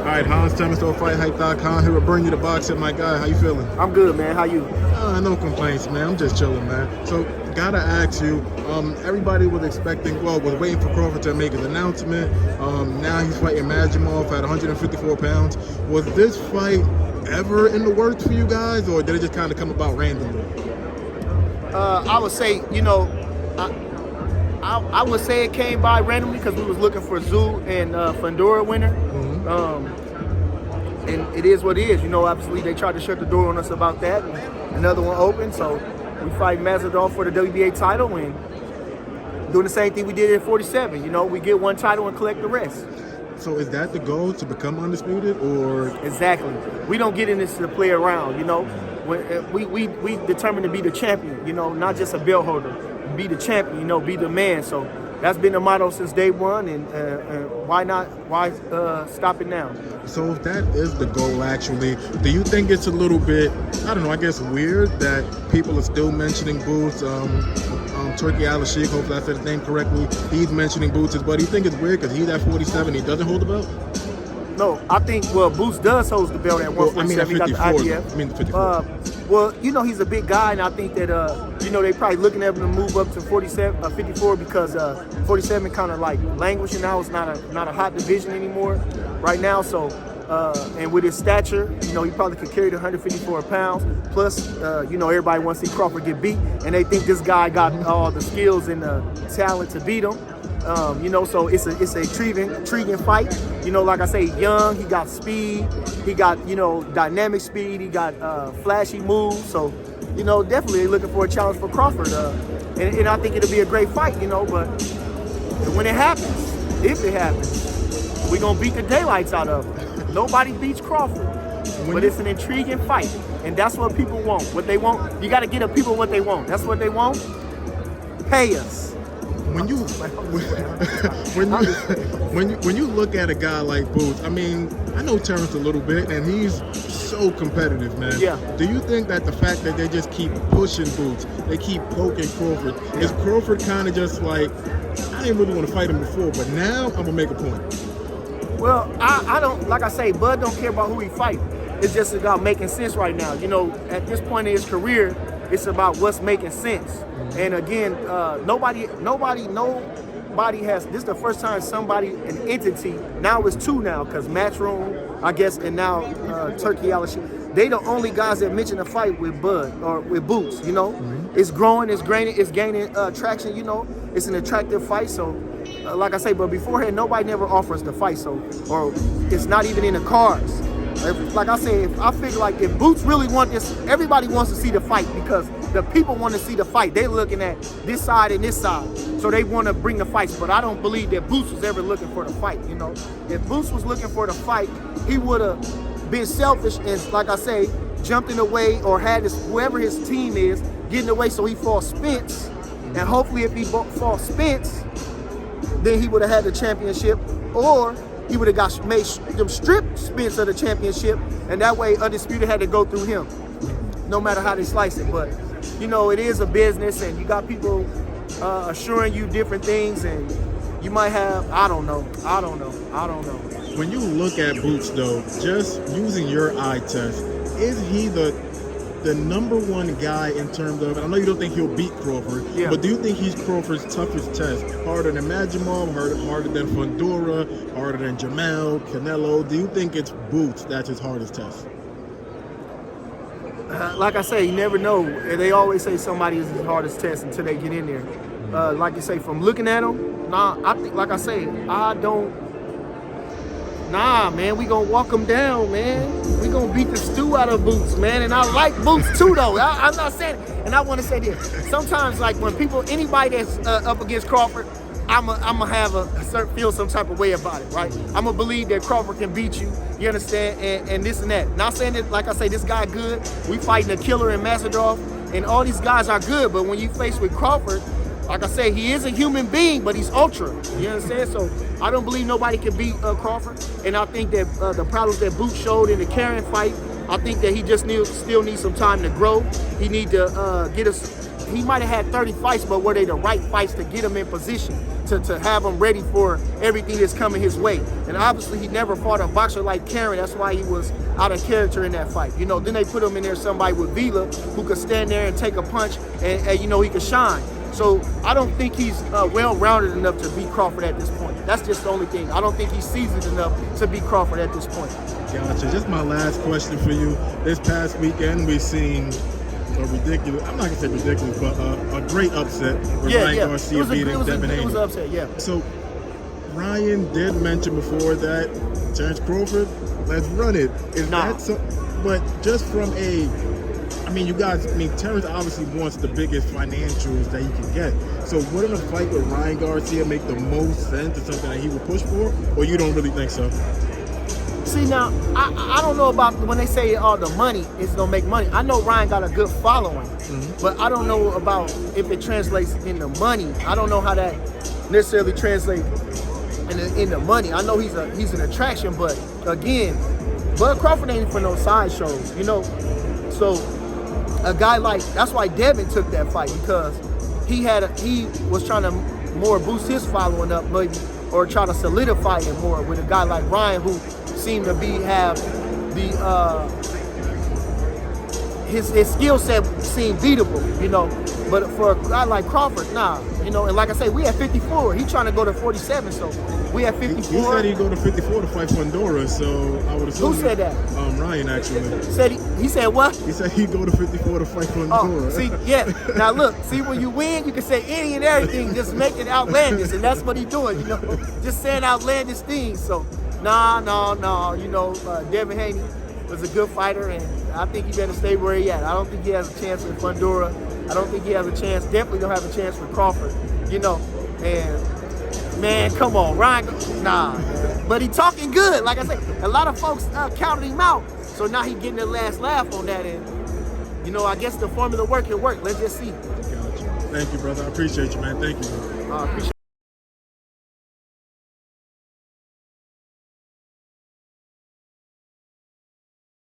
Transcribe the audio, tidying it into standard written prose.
All right, Hans Thomas, FightHype.com. Here to bring you the boxing, my guy. How you feeling? I'm good, man. How you? No complaints, man. I'm just chilling, man. So, gotta ask you, everybody was expecting, was waiting for Crawford to make his announcement. Now he's fighting Matchroom at 154 pounds. Was this fight ever in the works for you guys, or did it just kind of come about randomly? I would say, I would say it came by randomly because we was looking for Zoo and Fundora winner. And it is what it is. Obviously they tried to shut the door on us about that. And another one open, so we fight Mazadov for the WBA title and doing the same thing we did at 47. We get one title and collect the rest. So is that the goal, to become undisputed, or? Exactly. We don't get in this to play around, When we determined to be the champion, not just a belt holder. Be the champion, be the man. So that's been the motto since day one, and why stop it now? So if that is the goal, actually, do you think it's a little bit, I don't know, I guess weird that people are still mentioning Boots, Turkey Al-Sheikh, hopefully I said his name correctly, he's mentioning Boots, but do you think it's weird because he's at 47, he doesn't hold the belt? No, I think, Boots does hold the belt at 147. He got the IPF. I mean 54. He's a big guy, and I think that, they probably looking at him to move up to 54 because 47 kind of like languishing now. It's not a hot division anymore right now. So, and with his stature, he probably could carry the 154 pounds. Plus, everybody wants to see Crawford get beat, and they think this guy got all the skills and the talent to beat him. So it's a intriguing fight. Like I say, young, he got speed, he got, dynamic speed, he got flashy moves. So, definitely looking for a challenge for Crawford. And I think it'll be a great fight, but when it happens, if it happens, we're going to beat the daylights out of him. Nobody beats Crawford. But it's an intriguing fight. And that's what people want. What they want, you got to give the people what they want. That's what they want. Pay us. When you look at a guy like Boots, I mean, I know Terence a little bit, and he's so competitive, man. Yeah. Do you think that the fact that they just keep pushing Boots, they keep poking Crawford, is Crawford kind of just like, I didn't really want to fight him before, but now I'm gonna make a point? Well, I don't, like I say, Bud don't care about who he fight. It's just about making sense right now. At this point in his career, it's about what's making sense. And again, nobody has, this is the first time an entity, now it's two now, because Matchroom, I guess, and now Turkey Al-Sheikh, they the only guys that mention a fight with Bud, or with Boots, It's growing, it's gaining traction, It's an attractive fight, so like I say, but beforehand, nobody never offers the fight, so, or it's not even in the cards. Like I say, I figure like if Boots really want this, everybody wants to see the fight because the people want to see the fight. They're looking at this side and this side, so they want to bring the fights. But I don't believe that Boots was ever looking for the fight. If Boots was looking for the fight, he would have been selfish and, like I say, jumped in the way or had whoever his team is get in the way so he fought Spence. And hopefully, if he fought Spence, then he would have had the championship, or he would have made them strip Spence of the championship, and that way Undisputed had to go through him, no matter how they slice it. But, it is a business, and you got people assuring you different things, and you might have, I don't know. When you look at Boots, though, just using your eye test, is he the number one guy in terms of, and I know you don't think he'll beat Crawford, but do you think he's Crawford's toughest test? Harder than Matchroom, harder than Fundora, harder than Jamal, Canelo? Do you think it's Boots that's his hardest test? Like I say, you never know. They always say somebody is his hardest test until they get in there. Like you say, from looking at him, I think, like I say, man, we gonna walk him down, man. We gonna beat the stew out of Boots, man. And I like Boots too, though. I'm not saying, and I want to say this. Sometimes, like when anybody that's up against Crawford, I'ma have feel some type of way about it, right? I'ma believe that Crawford can beat you. You understand? And this and that. Not saying that, like I say, this guy good. We fighting a killer in Mazadov, and all these guys are good. But when you face with Crawford, like I say, he is a human being, but he's ultra. You understand? So I don't believe nobody can beat Crawford. And I think that the problems that Boots showed in the Karen fight, I think that he just still needs some time to grow. He need to get us. He might have had 30 fights, but were they the right fights to get him in position to have him ready for everything that's coming his way. And obviously he never fought a boxer like Karen. That's why he was out of character in that fight. You know, then they put him in there somebody with Vila who could stand there and take a punch and you know, he could shine. So I don't think he's well-rounded enough to beat Crawford at this point. That's just the only thing. I don't think he's seasoned enough to beat Crawford at this point. Gotcha. Just my last question for you. This past weekend, we've seen a ridiculous, I'm not going to say ridiculous, but a great upset with Ryan Garcia beating Devin Haney. It was an upset, yeah. So Ryan did mention before that, Terence Crawford, let's run it. Is that so? But just from a, I mean, you guys, I mean, Terence obviously wants the biggest financials that he can get. So wouldn't a fight with Ryan Garcia make the most sense, or something that he would push for, or you don't really think so? See, now, I don't know about when they say the money is going to make money. I know Ryan got a good following, but I don't know about if it translates into money. I don't know how that necessarily translates into money. I know he's an attraction, but again, Bud Crawford ain't for no sideshows, you know? So a guy like, that's why Devin took that fight, because he was trying to more boost his following up maybe, or try to solidify it more with a guy like Ryan who seemed to have the his skill set seemed beatable, you know. But for a guy like Crawford, nah, you know. And like I say, we at 54. He trying to go to 47, so we at 54. He said he'd go to 54 to fight Fundora, so I would assume. Who said that? Ryan actually. He said what? He said he'd go to 54 to fight Fundora. Oh, see, yeah. Now look, see, when you win, you can say any and everything, just make it outlandish, and that's what he's doing, you know, just saying outlandish things. So, no, you know, Devin Haney was a good fighter, and I think he better stay where he at. I don't think he has a chance with Fundora. I don't think he has a chance. Definitely don't have a chance with Crawford, you know. And man, come on, Ryan, nah. But he talking good. Like I said, a lot of folks counted him out. So now he getting the last laugh on that end. You know, I guess the formula can work. Let's just see. Gotcha. Thank you, brother. I appreciate you, man. Thank you. Appreciate